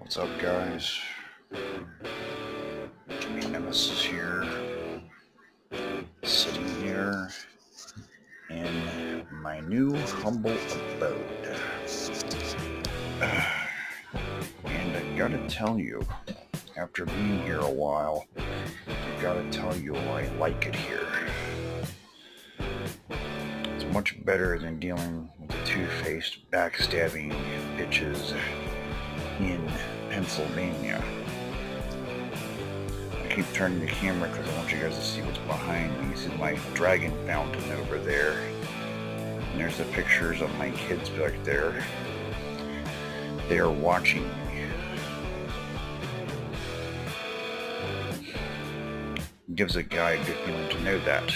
What's up, guys? Jimmy Nemesis here, sitting here in my new humble abode. And I gotta tell you, after being here a while, I gotta tell you I like it here. It's much better than dealing with the two-faced, backstabbing bitches in Pennsylvania. I keep turning the camera because I want you guys to see what's behind me. You see my dragon fountain over there. And there's the pictures of my kids back there. They are watching me. It gives a guy a good feeling to know that.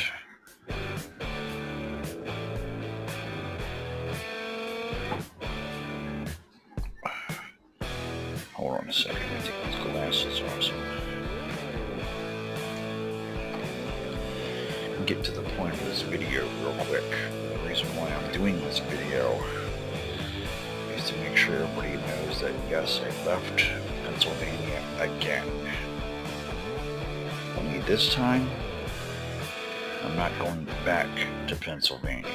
Hold on a second, let me take these glasses off. Get to the point of this video real quick. The reason why I'm doing this video is to make sure everybody knows that yes, I left Pennsylvania again. Only this time, I'm not going back to Pennsylvania.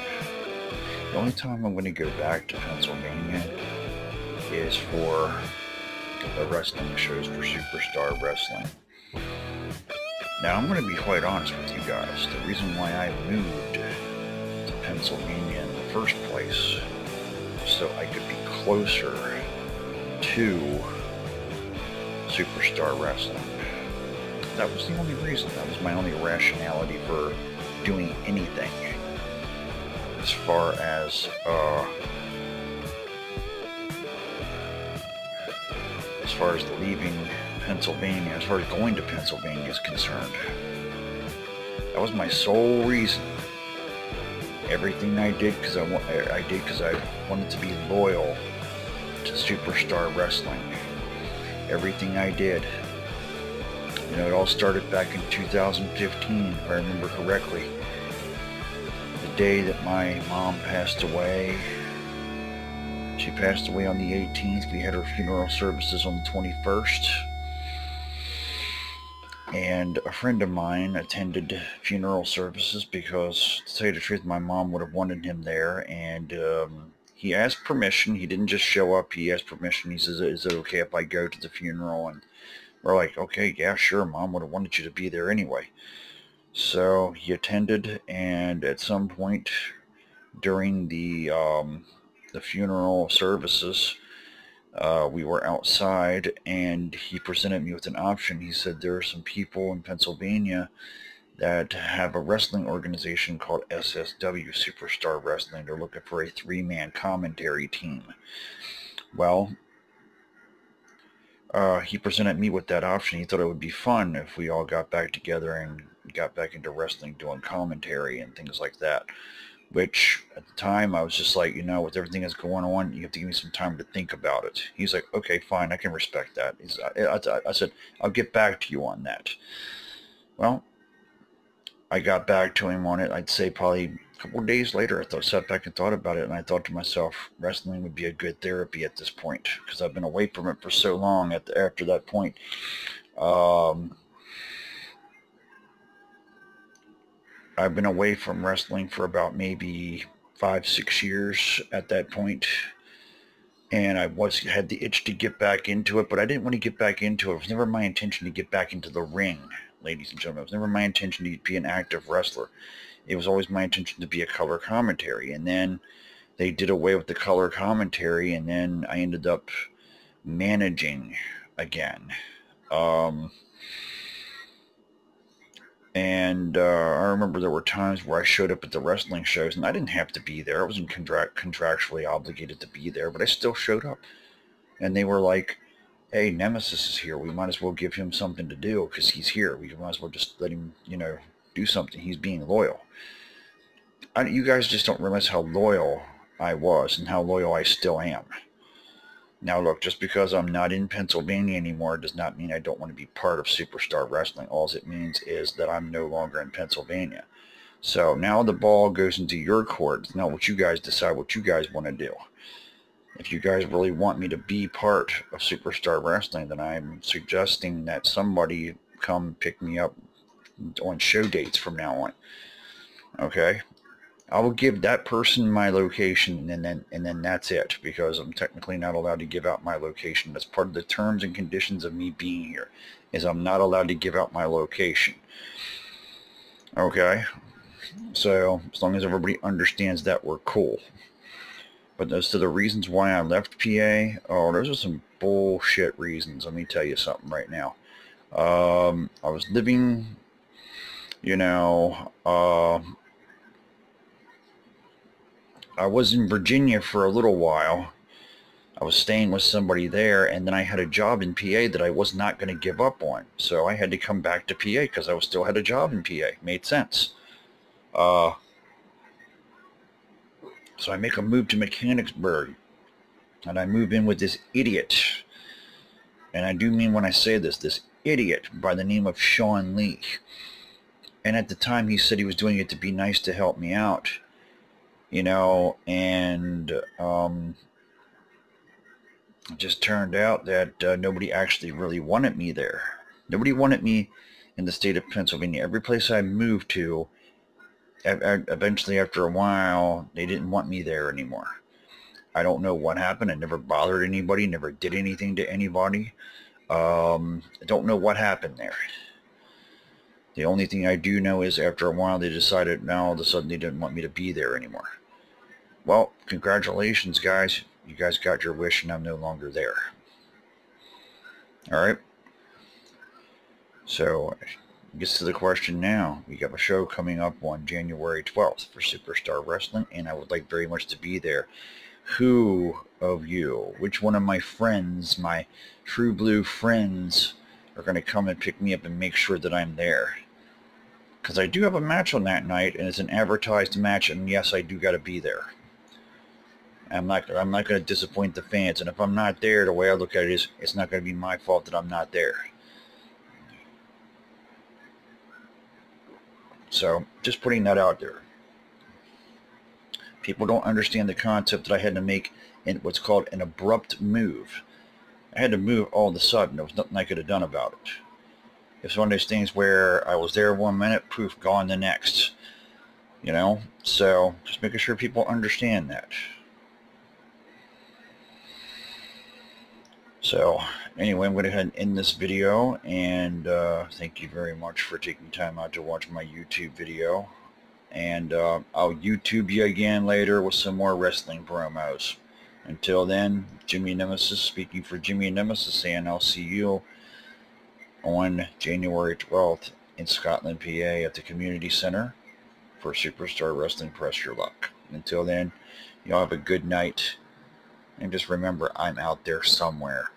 The only time I'm going to go back to Pennsylvania is for the wrestling shows for Superstar Wrestling. Now, I'm going to be quite honest with you guys. The reason why I moved to Pennsylvania in the first place was so I could be closer to Superstar Wrestling. That was the only reason. That was my only rationality for doing anything. As far as leaving Pennsylvania, as far as going to Pennsylvania is concerned. That was my sole reason. Everything I did because I wanted to be loyal to Superstar Wrestling. Everything I did. You know, it all started back in 2015, if I remember correctly. The day that my mom passed away. She passed away on the 18th. We had her funeral services on the 21st. And a friend of mine attended funeral services because, to tell you the truth, my mom would have wanted him there. And he asked permission. He didn't just show up. He asked permission. He says, "Is it okay if I go to the funeral?" And we're like, "Okay, yeah, sure. Mom would have wanted you to be there anyway." So he attended, and at some point during the funeral services, we were outside, and he presented me with an option. He said there are some people in Pennsylvania that have a wrestling organization called SSW, Superstar Wrestling. They're looking for a 3-man commentary team. Well, he presented me with that option. He thought it would be fun if we all got back together and got back into wrestling, doing commentary and things like that. Which, at the time, I was just like, you know, with everything that's going on, you have to give me some time to think about it. He's like, okay, fine, I can respect that. I said, I'll get back to you on that. Well, I got back to him on it, I'd say probably a couple of days later. I sat back and thought about it, and I thought to myself, wrestling would be a good therapy at this point, because I've been away from it for so long after that point. I've been away from wrestling for about maybe 5-6 years at that point, and I had the itch to get back into it, but I didn't want to get back into it. It was never my intention to get back into the ring, ladies and gentlemen. It was never my intention to be an active wrestler. It was always my intention to be a color commentary, and then they did away with the color commentary, and then I ended up managing again. And I remember there were times where I showed up at the wrestling shows, and I didn't have to be there. I wasn't contractually obligated to be there, but I still showed up. And they were like, hey, Nemesis is here. We might as well give him something to do because he's here. We might as well just let him, you know, do something. He's being loyal. You guys just don't realize how loyal I was and how loyal I still am. Now look, just because I'm not in Pennsylvania anymore does not mean I don't want to be part of Superstar Wrestling. All it means is that I'm no longer in Pennsylvania. So now the ball goes into your court. It's not what you guys decide what you guys want to do. If you guys really want me to be part of Superstar Wrestling, then I'm suggesting that somebody come pick me up on show dates from now on. Okay? I will give that person my location, and then that's it, because I'm technically not allowed to give out my location. That's part of the terms and conditions of me being here, is I'm not allowed to give out my location. Okay? So, as long as everybody understands that, we're cool. But as to the reasons why I left PA, oh, those are some bullshit reasons. Let me tell you something right now. I was living, I was in Virginia for a little while. I was staying with somebody there, and then I had a job in PA that I was not going to give up on. So I had to come back to PA because I still had a job in PA. Made sense. So I make a move to Mechanicsburg, and I move in with this idiot. And I do mean when I say this idiot by the name of Sean Lee. And at the time he said he was doing it to be nice to help me out. And it just turned out that nobody actually really wanted me there. Nobody wanted me in the state of Pennsylvania. Every place I moved to, eventually after a while, they didn't want me there anymore. I don't know what happened. I never bothered anybody, never did anything to anybody. I don't know what happened there. The only thing I do know is after a while they decided now all of a sudden they didn't want me to be there anymore. Well, congratulations, guys. You guys got your wish and I'm no longer there. Alright? So, gets to the question now. We got a show coming up on January 12th for Superstar Wrestling, and I would like very much to be there. Who of you, which one of my friends, my true blue friends, are going to come and pick me up and make sure that I'm there? Because I do have a match on that night, and it's an advertised match, and yes, I do got to be there. I'm not going to disappoint the fans, and if I'm not there, the way I look at it is, it's not going to be my fault that I'm not there. So, just putting that out there. People don't understand the concept that I had to make in what's called an abrupt move. I had to move all of a sudden. There was nothing I could have done about it. It's one of those things where I was there 1 minute, poof, gone the next. So just making sure people understand that. So anyway, I'm going to go ahead and end this video, and thank you very much for taking time out to watch my YouTube video. And I'll YouTube you again later with some more wrestling promos. Until then, Jimmy Nemesis speaking for Jimmy Nemesis, and I'll see you on January 12th in Scotland, PA at the Community Center for Superstar Wrestling Press Your Luck. Until then, y'all have a good night, and just remember, I'm out there somewhere.